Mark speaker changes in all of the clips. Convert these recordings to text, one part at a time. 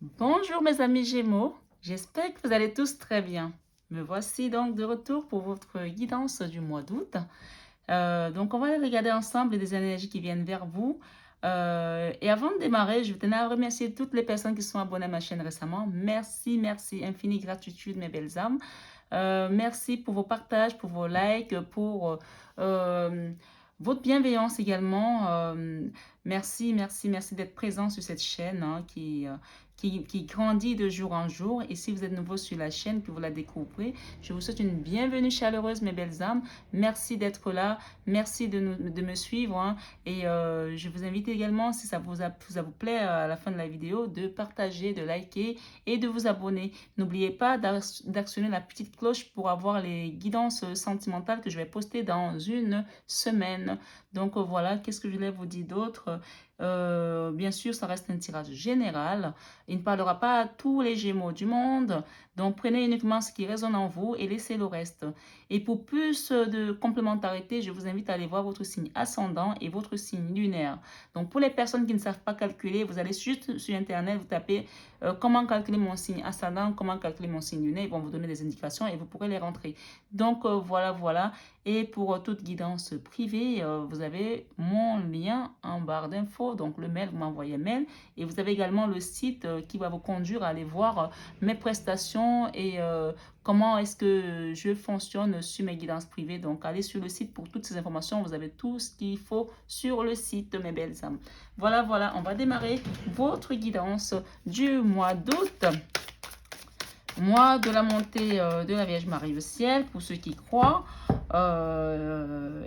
Speaker 1: Bonjour mes amis Gémeaux, j'espère que vous allez tous très bien. Me voici donc de retour pour votre guidance du mois d'août. Donc on va aller regarder ensemble les énergies qui viennent vers vous. Et avant de démarrer, je tenais à remercier toutes les personnes qui sont abonnées à ma chaîne récemment. Merci, merci, infinie gratitude mes belles âmes. Merci pour vos partages, pour vos likes, pour euh, votre bienveillance également. Merci, merci, merci d'être présent sur cette chaîne hein, qui grandit de jour en jour. Et si vous êtes nouveau sur la chaîne, que vous la découvrez, je vous souhaite une bienvenue chaleureuse, mes belles âmes. Merci d'être là. Merci de me suivre. Hein. Et je vous invite également, si ça vous plaît à la fin de la vidéo, de partager, de liker et de vous abonner. N'oubliez pas d'actionner la petite cloche pour avoir les guidances sentimentales que je vais poster dans une semaine. Donc voilà, qu'est-ce que je voulais vous dire d'autre? Bien sûr, ça reste un tirage général. Il ne parlera pas à tous les Gémeaux du monde. Donc prenez uniquement ce qui résonne en vous et laissez le reste. Et pour plus de complémentarité, je vous invite à aller voir votre signe ascendant et votre signe lunaire. Donc pour les personnes qui ne savent pas calculer, vous allez juste sur Internet, vous tapez comment calculer mon signe ascendant, comment calculer mon signe lunaire. Ils vont vous donner des indications et vous pourrez les rentrer. Donc voilà, voilà. Et pour toute guidance privée, vous avez mon lien en barre d'infos. Donc le mail, vous m'envoyez un mail. Et vous avez également le site qui va vous conduire à aller voir mes prestations et comment est-ce que je fonctionne sur mes guidances privées. Donc allez sur le site pour toutes ces informations. Vous avez tout ce qu'il faut sur le site, mes belles âmes. Voilà, voilà, on va démarrer votre guidance du mois d'août. Mois de la montée de la Vierge Marie au ciel, pour ceux qui croient.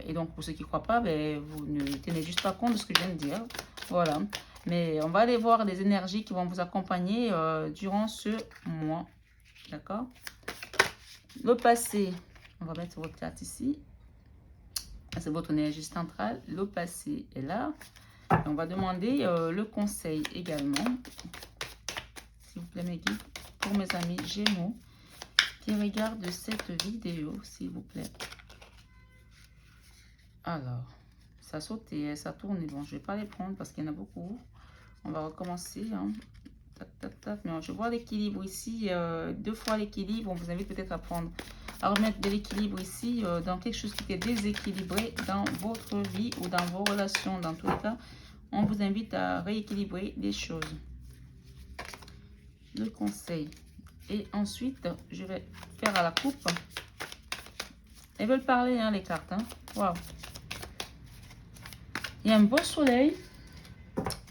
Speaker 1: Et donc, pour ceux qui ne croient pas, ben, vous ne tenez juste pas compte de ce que je viens de dire. Voilà. Mais on va aller voir les énergies qui vont vous accompagner durant ce mois. D'accord? Le passé, on va mettre votre carte ici. C'est votre énergie centrale. Le passé est là. Et on va demander le conseil également. S'il vous plaît, mes guides, pour mes amis Gémeaux qui regardent cette vidéo, s'il vous plaît. Alors, ça saute et ça tourne. Bon, je ne vais pas les prendre parce qu'il y en a beaucoup. On va recommencer. Hein. Tac, tac, tac. Mais je vois l'équilibre ici. 2 fois l'équilibre. On vous invite peut-être à prendre, à remettre de l'équilibre ici dans quelque chose qui était déséquilibré dans votre vie ou dans vos relations. Dans tous les cas, on vous invite à rééquilibrer les choses. Le conseil. Et ensuite, je vais faire à la coupe. Elles veulent parler, hein, les cartes. Hein. Waouh. Il y a un beau soleil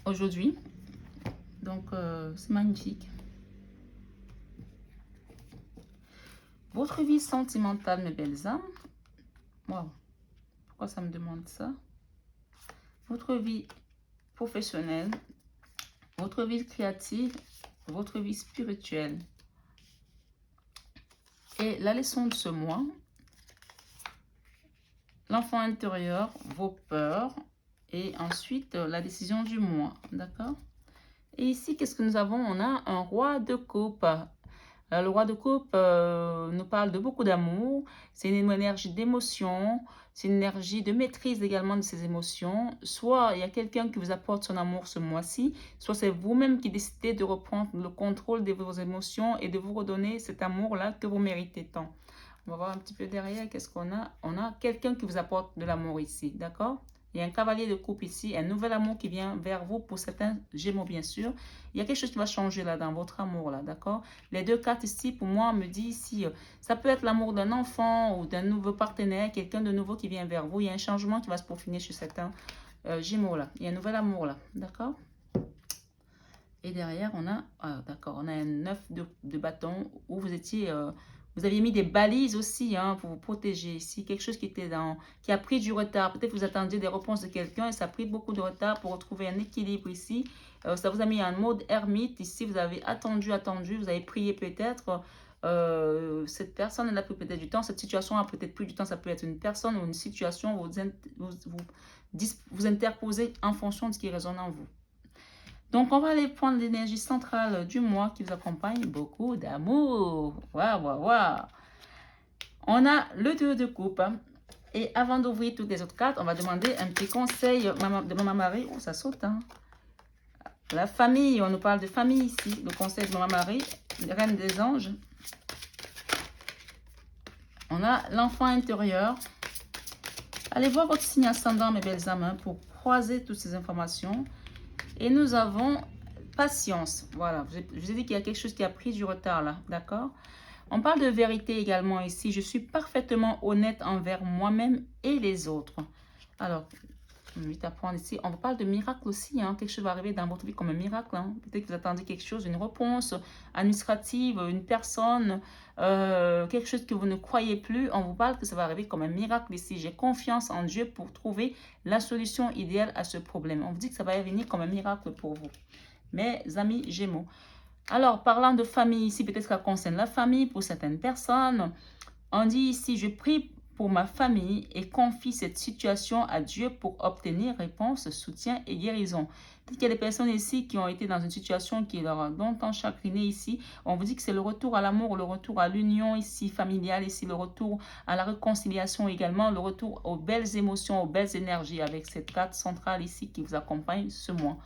Speaker 1: aujourd'hui. Donc, c'est magnifique. Votre vie sentimentale, mes belles âmes. Waouh. Pourquoi ça me demande ça? Votre vie professionnelle. Votre vie créative. Votre vie spirituelle. Et la leçon de ce mois. L'enfant intérieur, vos peurs. Et ensuite, la décision du mois. D'accord? Et ici, qu'est-ce que nous avons? On a un roi de coupe. Le roi de coupe nous parle de beaucoup d'amour. C'est une énergie d'émotion. C'est une énergie de maîtrise également de ses émotions. Soit il y a quelqu'un qui vous apporte son amour ce mois-ci, soit c'est vous-même qui décidez de reprendre le contrôle de vos émotions et de vous redonner cet amour-là que vous méritez tant. On va voir un petit peu derrière, qu'est-ce qu'on a? On a quelqu'un qui vous apporte de l'amour ici, d'accord? Il y a un cavalier de coupe ici, un nouvel amour qui vient vers vous pour certains Gémeaux, bien sûr. Il y a quelque chose qui va changer là, dans votre amour, là, d'accord? Les 2 cartes ici, pour moi, me disent ici, ça peut être l'amour d'un enfant ou d'un nouveau partenaire, quelqu'un de nouveau qui vient vers vous. Il y a un changement qui va se peaufiner chez certains Gémeaux, là. Il y a un nouvel amour, là, d'accord? Et derrière, on a, d'accord, on a un 9 de bâton où vous étiez... vous aviez mis des balises aussi hein, pour vous protéger ici. Quelque chose qui a pris du retard. Peut-être que vous attendiez des réponses de quelqu'un et ça a pris beaucoup de retard pour retrouver un équilibre ici. Ça vous a mis en mode ermite. Ici, vous avez attendu. Vous avez prié peut-être. Cette personne, elle a pris peut-être du temps. Cette situation a peut-être pris du temps. Ça peut être une personne ou une situation où vous interposez en fonction de ce qui résonne en vous. Donc, on va aller prendre l'énergie centrale du mois qui vous accompagne. Beaucoup d'amour. Waouh, waouh, waouh. On a le 2 de coupe. Et avant d'ouvrir toutes les autres cartes, on va demander un petit conseil de Maman Marie. Oh, ça saute, hein. La famille, on nous parle de famille ici. Le conseil de Marie, reine des anges. On a l'enfant intérieur. Allez voir votre signe ascendant, mes belles âmes, hein, pour croiser toutes ces informations. Et nous avons patience. Voilà, je vous ai dit qu'il y a quelque chose qui a pris du retard là, d'accord? On parle de vérité également ici. Je suis parfaitement honnête envers moi-même et les autres. Alors, je vais t'apprendre ici. On parle de miracle aussi. Hein. Quelque chose va arriver dans votre vie comme un miracle. Hein. Peut-être que vous attendez quelque chose, une réponse administrative, une personne, quelque chose que vous ne croyez plus. On vous parle que ça va arriver comme un miracle ici. J'ai confiance en Dieu pour trouver la solution idéale à ce problème. On vous dit que ça va venir comme un miracle pour vous. Mes amis Gémeaux. Alors, parlant de famille ici, peut-être que ça concerne la famille pour certaines personnes. On dit ici, je prie pour ma famille et confie cette situation à Dieu pour obtenir réponse, soutien et guérison. Peut-être qu'il y a des personnes ici qui ont été dans une situation qui leur a longtemps chagriné ici. On vous dit que c'est le retour à l'amour, le retour à l'union ici familiale, ici le retour à la réconciliation également, le retour aux belles émotions, aux belles énergies avec cette carte centrale ici qui vous accompagne ce mois.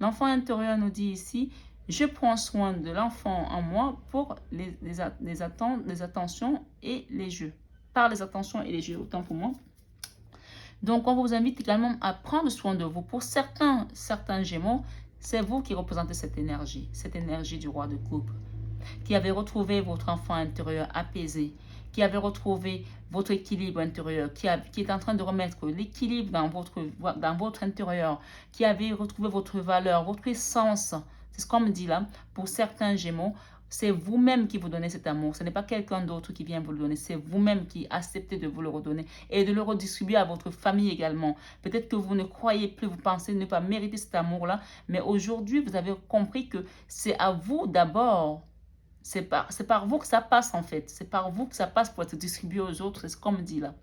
Speaker 1: L'enfant intérieur nous dit ici, je prends soin de l'enfant en moi pour les attentions et les jeux. Par les attentions et les jeux, autant pour moi. Donc, on vous invite également à prendre soin de vous. Pour certains Gémeaux, c'est vous qui représentez cette énergie du roi de coupe, qui avez retrouvé votre enfant intérieur apaisé, qui avez retrouvé votre équilibre intérieur, qui est en train de remettre l'équilibre dans votre intérieur, qui avez retrouvé votre valeur, votre essence. C'est ce qu'on me dit là. Pour certains Gémeaux, c'est vous-même qui vous donnez cet amour. Ce n'est pas quelqu'un d'autre qui vient vous le donner. C'est vous-même qui acceptez de vous le redonner et de le redistribuer à votre famille également. Peut-être que vous ne croyez plus, vous pensez ne pas mériter cet amour-là. Mais aujourd'hui, vous avez compris que c'est à vous d'abord. C'est par vous que ça passe en fait. C'est par vous que ça passe pour être distribué aux autres. C'est ce qu'on me dit là.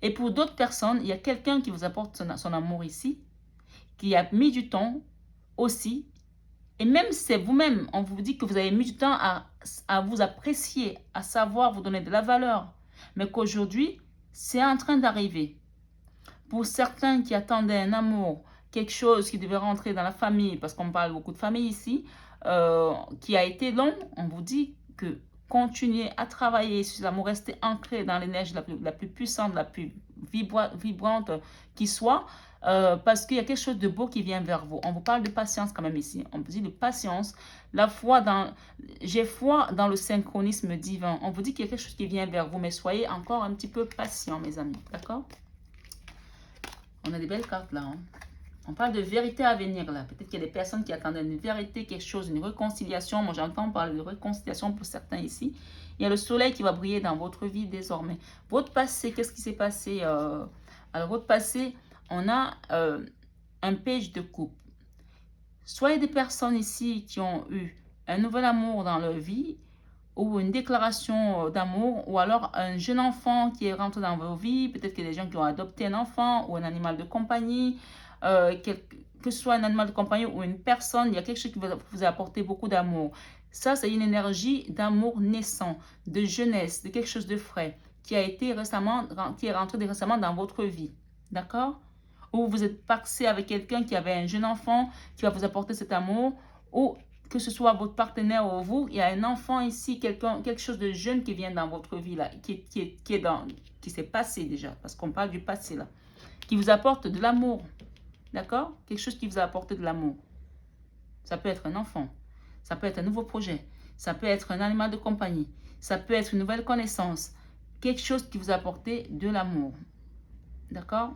Speaker 1: Et pour d'autres personnes, il y a quelqu'un qui vous apporte son amour ici, qui a mis du temps aussi. Et même c'est vous-même, on vous dit que vous avez mis du temps à vous apprécier, à savoir vous donner de la valeur. Mais qu'aujourd'hui, c'est en train d'arriver. Pour certains qui attendaient un amour, quelque chose qui devait rentrer dans la famille, parce qu'on parle beaucoup de famille ici, qui a été long, on vous dit que continuez à travailler sur l'amour, rester ancré dans l'énergie la plus puissante, la plus vibrante qui soit, parce qu'il y a quelque chose de beau qui vient vers vous. On vous parle de patience quand même ici. On vous dit de patience, j'ai foi dans le synchronisme divin. On vous dit qu'il y a quelque chose qui vient vers vous, mais soyez encore un petit peu patient, mes amis, d'accord? On a des belles cartes là, hein. On parle de vérité à venir là. Peut-être qu'il y a des personnes qui attendent une vérité, quelque chose, une réconciliation. Moi, j'entends parler de réconciliation pour certains ici. Il y a le soleil qui va briller dans votre vie désormais. Votre passé, qu'est-ce qui s'est passé? Alors, votre passé, on a un page de coupe. Soyez des personnes ici qui ont eu un nouvel amour dans leur vie ou une déclaration d'amour, ou alors un jeune enfant qui est rentré dans vos vies. Peut-être qu'il y a des gens qui ont adopté un enfant ou un animal de compagnie. Que ce soit un animal de compagnie ou une personne, il y a quelque chose qui vous a apporté beaucoup d'amour. Ça, c'est une énergie d'amour naissant, de jeunesse, de quelque chose de frais, qui est rentré récemment dans votre vie. D'accord? Ou vous êtes passé avec quelqu'un qui avait un jeune enfant qui va vous apporter cet amour, ou que ce soit votre partenaire ou vous, il y a un enfant ici, quelque chose de jeune qui vient dans votre vie, là, qui s'est passé déjà, parce qu'on parle du passé, là, qui vous apporte de l'amour. D'accord? Quelque chose qui vous a apporté de l'amour. Ça peut être un enfant. Ça peut être un nouveau projet. Ça peut être un animal de compagnie. Ça peut être une nouvelle connaissance. Quelque chose qui vous a apporté de l'amour. D'accord?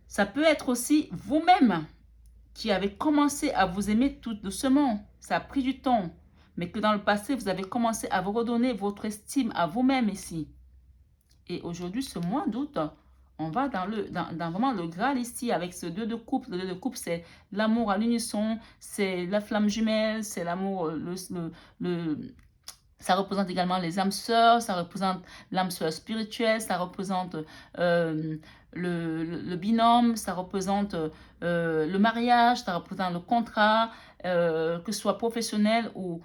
Speaker 1: Ça peut être aussi vous-même qui avez commencé à vous aimer tout doucement. Ça a pris du temps. Mais que dans le passé, vous avez commencé à vous redonner votre estime à vous-même ici. Et aujourd'hui, ce mois d'août, on va dans vraiment le Graal ici avec ce 2 de coupe. Le 2 de coupe, c'est l'amour à l'unisson, c'est la flamme jumelle, c'est l'amour, ça représente également les âmes sœurs, ça représente l'âme sœur spirituelle, ça représente le binôme, ça représente le mariage, ça représente le contrat, que ce soit professionnel ou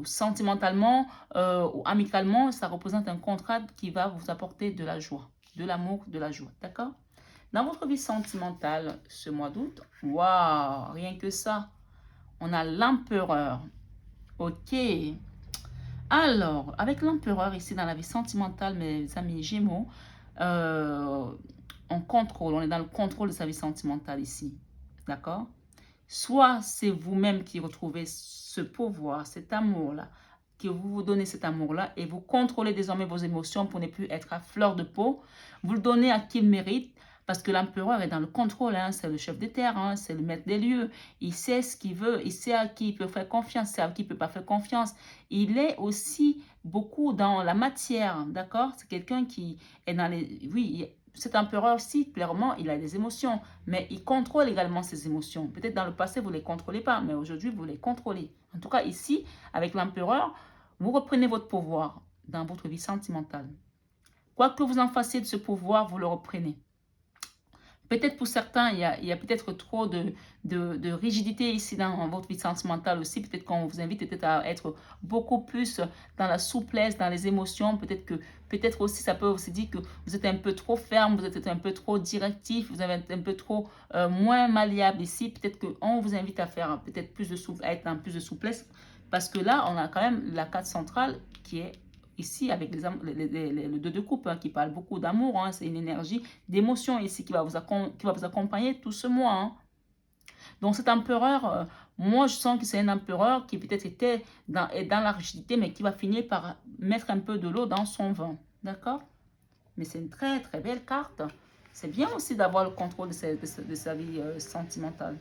Speaker 1: sentimentalement ou amicalement, ça représente un contrat qui va vous apporter de la joie, de l'amour, de la joie, d'accord? Dans votre vie sentimentale, ce mois d'août, waouh, rien que ça, on a l'empereur. Ok. Alors, avec l'empereur ici dans la vie sentimentale, mes amis Gémeaux, euh, on est dans le contrôle de sa vie sentimentale ici. D'accord? Soit c'est vous-même qui retrouvez ce pouvoir, cet amour-là, que vous vous donnez cet amour-là et vous contrôlez désormais vos émotions pour ne plus être à fleur de peau. Vous le donnez à qui il mérite parce que l'empereur est dans le contrôle, hein, c'est le chef des terres, hein, c'est le maître des lieux. Il sait ce qu'il veut, il sait à qui il peut faire confiance, il sait à qui il ne peut pas faire confiance. Il est aussi beaucoup dans la matière, d'accord? C'est quelqu'un qui est dans les... Oui, cet empereur aussi, clairement, il a des émotions, mais il contrôle également ses émotions. Peut-être dans le passé, vous ne les contrôlez pas, mais aujourd'hui, vous les contrôlez. En tout cas, ici, avec l'empereur, vous reprenez votre pouvoir dans votre vie sentimentale. Quoi que vous en fassiez de ce pouvoir, vous le reprenez. Peut-être pour certains, il y a peut-être trop de rigidité ici dans votre vie sentimentale aussi. Peut-être qu'on vous invite peut-être à être beaucoup plus dans la souplesse, dans les émotions. Peut-être aussi, ça peut aussi dire que vous êtes un peu trop ferme, vous êtes un peu trop directif, vous êtes un peu trop moins malléable ici. Peut-être qu'on vous invite à faire peut-être plus de à être dans plus de souplesse. Parce que là, on a quand même la carte centrale qui est ici, avec le 2 de coupe, hein, qui parle beaucoup d'amour, hein, c'est une énergie d'émotion ici qui va vous accompagner tout ce mois. Hein. Donc cet empereur, moi je sens que c'est un empereur qui peut-être était dans la rigidité, mais qui va finir par mettre un peu de l'eau dans son vin. D'accord? Mais c'est une très très belle carte. C'est bien aussi d'avoir le contrôle de sa vie sentimentale.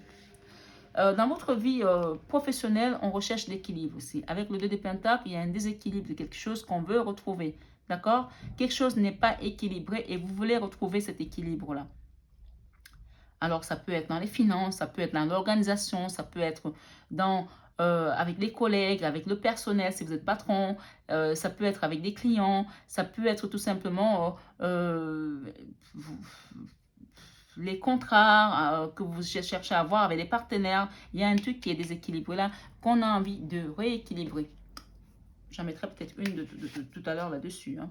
Speaker 1: Dans votre vie professionnelle, on recherche l'équilibre aussi. Avec le 2 de Pentacle, il y a un déséquilibre de quelque chose qu'on veut retrouver. D'accord? Quelque chose n'est pas équilibré et vous voulez retrouver cet équilibre-là. Alors, ça peut être dans les finances, ça peut être dans l'organisation, ça peut être dans, avec les collègues, avec le personnel, si vous êtes patron, ça peut être avec des clients, ça peut être tout simplement les contrats que vous cherchez à avoir avec les partenaires. Il y a un truc qui est déséquilibré là, qu'on a envie de rééquilibrer. J'en mettrai peut-être une de tout à l'heure là-dessus. Hein.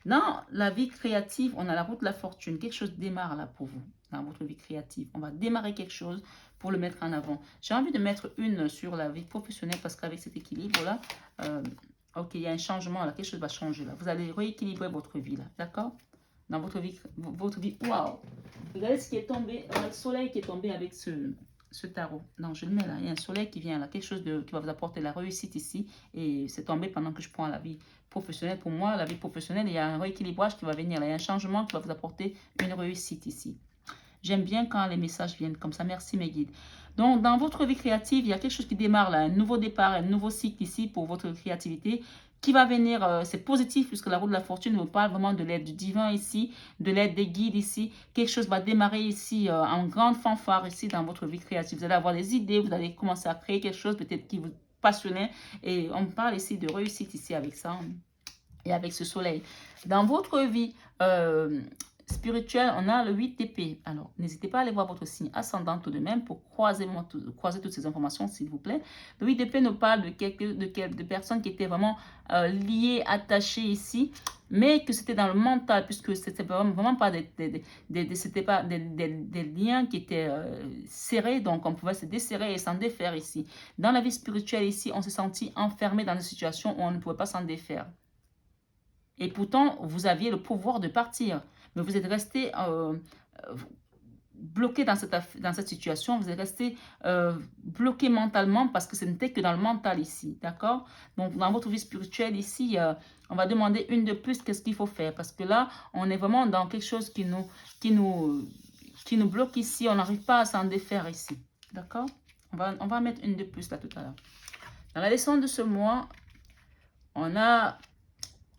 Speaker 1: Dans la vie créative, on a la route de la fortune. Quelque chose démarre là pour vous, dans votre vie créative. On va démarrer quelque chose pour le mettre en avant. J'ai envie de mettre une sur la vie professionnelle parce qu'avec cet équilibre-là, ok, il y a un changement là, quelque chose va changer là. Vous allez rééquilibrer votre vie là, d'accord? Dans votre vie, waouh! Regardez ce qui est tombé, le soleil qui est tombé avec ce tarot. Non, je le mets là, il y a un soleil qui vient là, quelque chose qui va vous apporter la réussite ici. Et c'est tombé pendant que je prends la vie professionnelle. Pour moi, la vie professionnelle, il y a un rééquilibrage qui va venir là, il y a un changement qui va vous apporter une réussite ici. J'aime bien quand les messages viennent comme ça. Merci mes guides. Donc, dans votre vie créative, il y a quelque chose qui démarre là, un nouveau départ, un nouveau cycle ici pour votre créativité qui va venir, c'est positif puisque la roue de la fortune vous parle vraiment de l'aide du divin ici, de l'aide des guides ici. Quelque chose va démarrer ici en grande fanfare ici dans votre vie créative. Vous allez avoir des idées, vous allez commencer à créer quelque chose peut-être qui vous passionnait. Et on parle ici de réussite ici avec ça et avec ce soleil. Dans votre vie spirituelle, on a le 8 d'épée. Alors, n'hésitez pas à aller voir votre signe ascendant tout de même pour croiser toutes ces informations, s'il vous plaît. Le 8 d'épée nous parle de personnes qui étaient vraiment liées, attachées ici, mais que c'était dans le mental, puisque c'était vraiment pas des liens qui étaient serrés, donc on pouvait se desserrer et s'en défaire ici. Dans la vie spirituelle ici, on s'est senti enfermé dans une situation où on ne pouvait pas s'en défaire. Et pourtant, vous aviez le pouvoir de partir. Mais vous êtes resté bloqué dans cette situation. Vous êtes resté bloqué mentalement parce que ce n'était que dans le mental ici. D'accord? Donc, dans votre vie spirituelle ici, on va demander une de plus. Qu'est-ce qu'il faut faire? Parce que là, on est vraiment dans quelque chose qui nous bloque ici. On n'arrive pas à s'en défaire ici. D'accord? On va mettre une de plus là tout à l'heure. Dans la leçon de ce mois, on a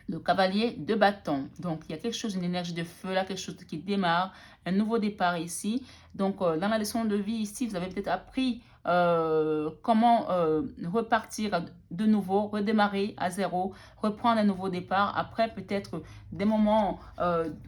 Speaker 1: le cavalier de bâton. Donc, il y a quelque chose, une énergie de feu là, quelque chose qui démarre, un nouveau départ ici. Donc, dans la leçon de vie ici, vous avez peut-être appris comment repartir de nouveau, redémarrer à zéro, reprendre un nouveau départ. Après, peut-être des moments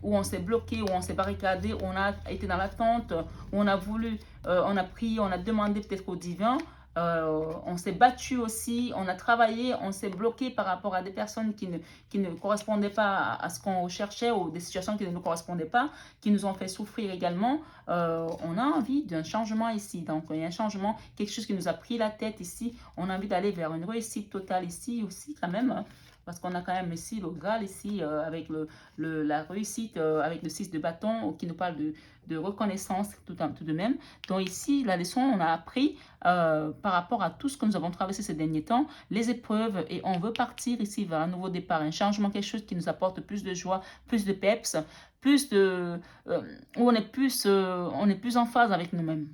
Speaker 1: où on s'est bloqué, où on s'est barricadé, où on a été dans l'attente, où on a voulu, on a prié, on a demandé peut-être au divin On s'est battu aussi, on a travaillé, on s'est bloqué par rapport à des personnes qui ne correspondaient pas à ce qu'on recherchait ou des situations qui ne nous correspondaient pas, qui nous ont fait souffrir également. On a envie d'un changement ici. Donc, il y a un changement, quelque chose qui nous a pris la tête ici. On a envie d'aller vers une réussite totale ici aussi quand même, hein. Parce qu'on a quand même ici le Graal, ici, avec la réussite, avec le 6 de bâton, qui nous parle de reconnaissance tout de même. Donc ici, la leçon, on a appris par rapport à tout ce que nous avons traversé ces derniers temps, les épreuves, et on veut partir ici vers un nouveau départ, un changement, quelque chose qui nous apporte plus de joie, plus de peps, plus de... où on est plus en phase avec nous-mêmes.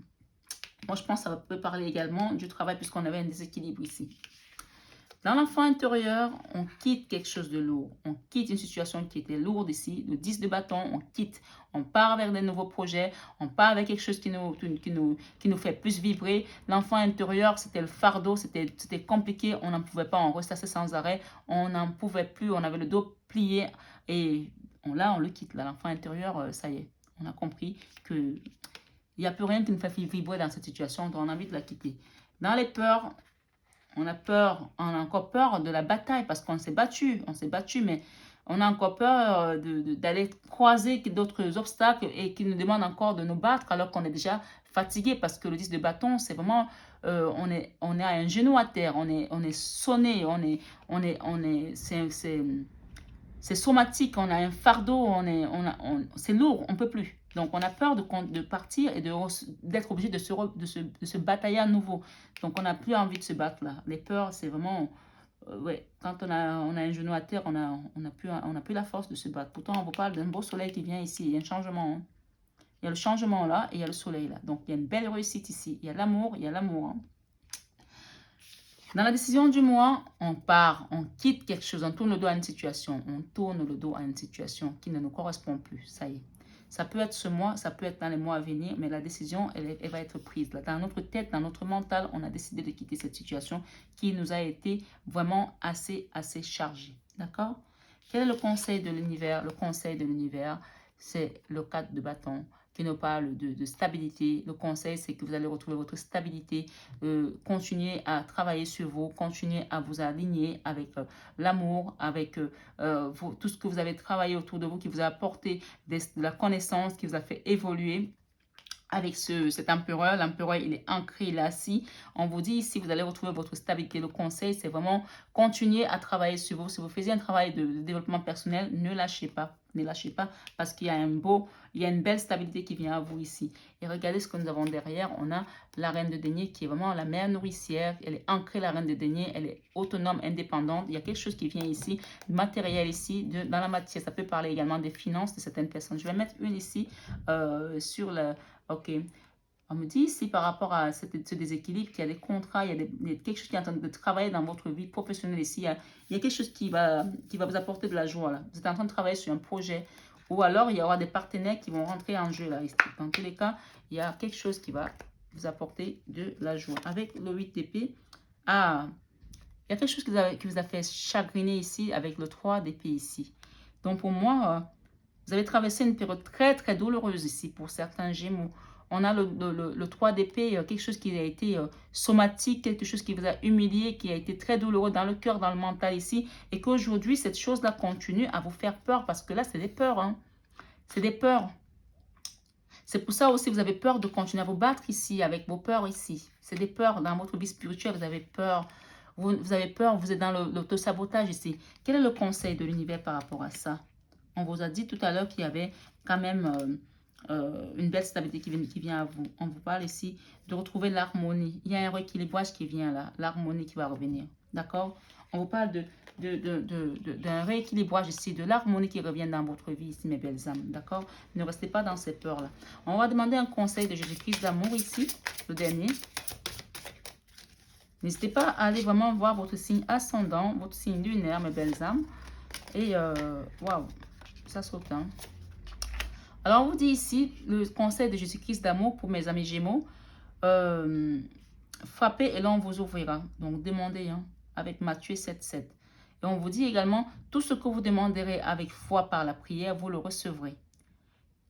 Speaker 1: Moi, je pense que ça peut parler également du travail, puisqu'on avait un déséquilibre ici. Dans l'enfant intérieur, on quitte quelque chose de lourd. On quitte une situation qui était lourde ici. Le 10 de bâton, on quitte. On part vers des nouveaux projets. On part avec quelque chose qui nous fait plus vibrer. L'enfant intérieur, c'était le fardeau. C'était compliqué. On n'en pouvait pas. On ressassait sans arrêt. On n'en pouvait plus. On avait le dos plié. Et là, on le quitte. L'enfant intérieur, ça y est. On a compris qu'il n'y a plus rien qui nous fait vibrer dans cette situation. Donc, on a envie de la quitter. Dans les peurs, on a peur, on a encore peur de la bataille parce qu'on s'est battu, mais on a encore peur d'aller croiser d'autres obstacles et qui nous demandent encore de nous battre alors qu'on est déjà fatigué parce que le 10 de bâton, c'est vraiment, on est à un genou à terre, on est sonné, c'est somatique, on a un fardeau, c'est lourd, on ne peut plus. Donc, on a peur de partir et d'être obligé de se batailler à nouveau. Donc, on n'a plus envie de se battre là. Les peurs, c'est vraiment... ouais, quand on a un genou à terre, on n'a plus la force de se battre. Pourtant, on vous parle d'un beau soleil qui vient ici. Il y a un changement, hein. Il y a le changement là et il y a le soleil là. Donc, il y a une belle réussite ici. Il y a l'amour, hein. Dans la décision du mois, on part, on quitte quelque chose, on tourne le dos à une situation. On tourne le dos à une situation qui ne nous correspond plus. Ça y est. Ça peut être ce mois, ça peut être dans les mois à venir, mais la décision, elle va être prise. Là, dans notre tête, dans notre mental, on a décidé de quitter cette situation qui nous a été vraiment assez chargée. D'accord? Quel est le conseil de l'univers? Le conseil de l'univers, c'est le 4 de bâton qui nous parle de stabilité. Le conseil, c'est que vous allez retrouver votre stabilité, continuer à travailler sur vous, continuer à vous aligner avec l'amour, avec tout ce que vous avez travaillé autour de vous, qui vous a apporté de la connaissance, qui vous a fait évoluer. Avec cet empereur, l'empereur, il est ancré, il est assis. On vous dit ici, vous allez retrouver votre stabilité. Le conseil, c'est vraiment continuer à travailler sur vous. Si vous faisiez un travail de développement personnel, ne lâchez pas. Ne lâchez pas parce qu'il y a une belle stabilité qui vient à vous ici. Et regardez ce que nous avons derrière. On a la reine de denier qui est vraiment la mère nourricière. Elle est ancrée, la reine de denier. Elle est autonome, indépendante. Il y a quelque chose qui vient ici, matériel ici, dans la matière. Ça peut parler également des finances de certaines personnes. Je vais mettre une ici sur le... Ok. On me dit ici par rapport à ce déséquilibre qu'il y a des contrats, il y a quelque chose qui est en train de travailler dans votre vie professionnelle ici. Il y a quelque chose qui va vous apporter de la joie là. Vous êtes en train de travailler sur un projet ou alors il y aura des partenaires qui vont rentrer en jeu là. Dans tous les cas, il y a quelque chose qui va vous apporter de la joie. Avec le 8 d'épée, il y a quelque chose qui vous a fait chagriner ici avec le 3 d'épée ici. Donc pour moi, vous avez traversé une période très douloureuse ici pour certains Gémeaux. On a le 3 d'épée, quelque chose qui a été somatique, quelque chose qui vous a humilié, qui a été très douloureux dans le cœur, dans le mental ici. Et qu'aujourd'hui, cette chose-là continue à vous faire peur parce que là, c'est des peurs. Hein. C'est des peurs. C'est pour ça aussi que vous avez peur de continuer à vous battre ici, avec vos peurs ici. C'est des peurs dans votre vie spirituelle, vous avez peur. Vous avez peur, vous êtes dans l'autosabotage ici. Quel est le conseil de l'univers par rapport à ça? On vous a dit tout à l'heure qu'il y avait quand même une belle stabilité qui vient à vous. On vous parle ici de retrouver l'harmonie. Il y a un rééquilibrage qui vient là, l'harmonie qui va revenir. D'accord? On vous parle d'un rééquilibrage ici, de l'harmonie qui revient dans votre vie ici, mes belles âmes. D'accord? Ne restez pas dans ces peurs-là. On va demander un conseil de Jésus-Christ d'amour ici, le dernier. N'hésitez pas à aller vraiment voir votre signe ascendant, votre signe lunaire, mes belles âmes. Et waouh, ça saute. Hein? Alors, on vous dit ici le conseil de Jésus-Christ d'amour pour mes amis Gémeaux. Frappez et l'on vous ouvrira. Donc, demandez hein, avec Matthieu 7,7. Et on vous dit également, tout ce que vous demanderez avec foi par la prière, vous le recevrez.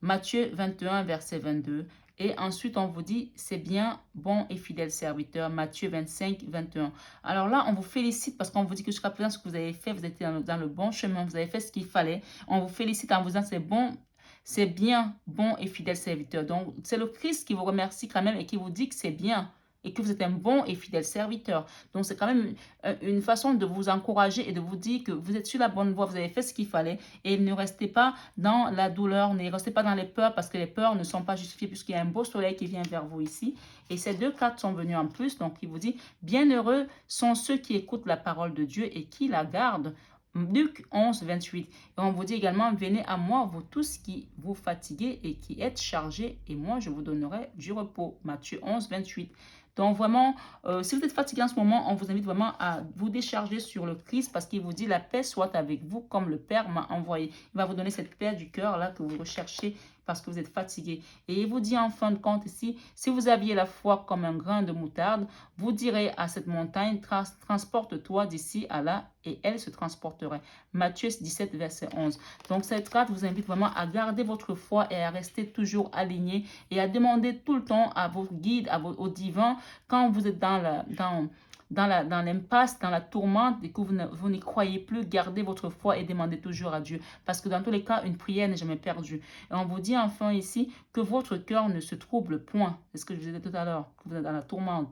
Speaker 1: Matthieu 21, verset 22. Et ensuite, on vous dit, c'est bien, bon et fidèle serviteur, Matthieu 25, 21. Alors là, on vous félicite parce qu'on vous dit que jusqu'à présent, ce que vous avez fait, vous étiez dans le bon chemin, vous avez fait ce qu'il fallait. On vous félicite en vous disant, c'est bon, c'est bien, bon et fidèle serviteur. Donc, c'est le Christ qui vous remercie quand même et qui vous dit que c'est bien et que vous êtes un bon et fidèle serviteur. Donc, c'est quand même une façon de vous encourager et de vous dire que vous êtes sur la bonne voie, vous avez fait ce qu'il fallait et ne restez pas dans la douleur, ne restez pas dans les peurs parce que les peurs ne sont pas justifiées puisqu'il y a un beau soleil qui vient vers vous ici. Et ces deux cartes sont venues en plus, donc il vous dit, bienheureux sont ceux qui écoutent la parole de Dieu et qui la gardent. Luc 11, 28. Et on vous dit également, venez à moi, vous tous qui vous fatiguez et qui êtes chargés, et moi je vous donnerai du repos. Matthieu 11, 28. Donc vraiment, si vous êtes fatigué en ce moment, on vous invite vraiment à vous décharger sur le Christ parce qu'il vous dit la paix soit avec vous comme le Père m'a envoyé. Il va vous donner cette paix du cœur là que vous recherchez parce que vous êtes fatigué. Et il vous dit en fin de compte ici, si vous aviez la foi comme un grain de moutarde, vous direz à cette montagne, transporte-toi d'ici à là et elle se transporterait. Matthieu 17, verset 11. Donc cette carte vous invite vraiment à garder votre foi et à rester toujours aligné et à demander tout le temps à vos guides, au divin, quand vous êtes dans l'impasse, dans la tourmente et que vous n'y croyez plus, gardez votre foi et demandez toujours à Dieu. Parce que dans tous les cas, une prière n'est jamais perdue. Et on vous dit enfin ici que votre cœur ne se trouble point. C'est ce que je vous disais tout à l'heure, que vous êtes dans la tourmente.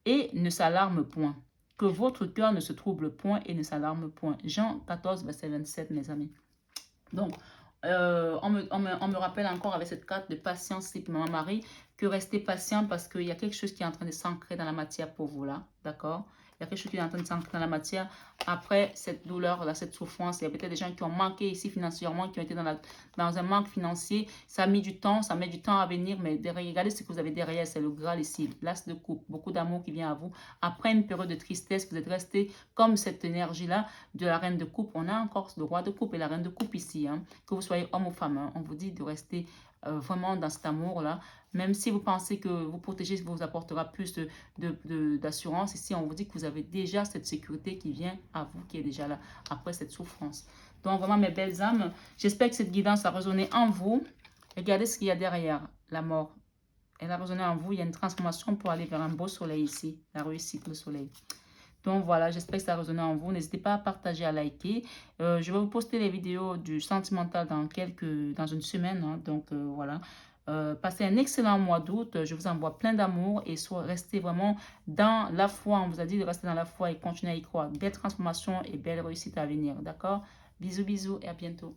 Speaker 1: Et ne s'alarme point. Que votre cœur ne se trouble point et ne s'alarme point. Jean 14, verset 27, mes amis. Donc, on me rappelle encore avec cette carte de patience, type Maman Marie, que restez patient parce qu'il y a quelque chose qui est en train de s'ancrer dans la matière pour vous là, d'accord? Il y a quelque chose qui est en train de s'ancrer dans la matière. Après cette douleur, là, cette souffrance, il y a peut-être des gens qui ont manqué ici financièrement, qui ont été dans un manque financier. Ça a mis du temps, ça met du temps à venir, mais regardez ce que vous avez derrière, c'est le Graal ici, l'as de coupe, beaucoup d'amour qui vient à vous. Après une période de tristesse, vous êtes resté comme cette énergie-là de la reine de coupe. On a encore le roi de coupe et la reine de coupe ici, hein. Que vous soyez homme ou femme, hein. On vous dit de rester vraiment dans cet amour-là. Même si vous pensez que vous protéger vous apportera plus d'assurance, ici on vous dit que vous avez déjà cette sécurité qui vient à vous, qui est déjà là après cette souffrance. Donc vraiment mes belles âmes, j'espère que cette guidance a résonné en vous. Regardez ce qu'il y a derrière, la mort. Elle a résonné en vous, il y a une transformation pour aller vers un beau soleil ici, la réussite, le soleil. Donc voilà, j'espère que ça a résonné en vous. N'hésitez pas à partager, à liker. Je vais vous poster les vidéos du sentimental dans une semaine, hein. Donc voilà. Passez un excellent mois d'août. Je vous envoie plein d'amour et restez vraiment dans la foi. On vous a dit de rester dans la foi et continuer à y croire. Belle transformation et belle réussite à venir. D'accord? Bisous, bisous et à bientôt.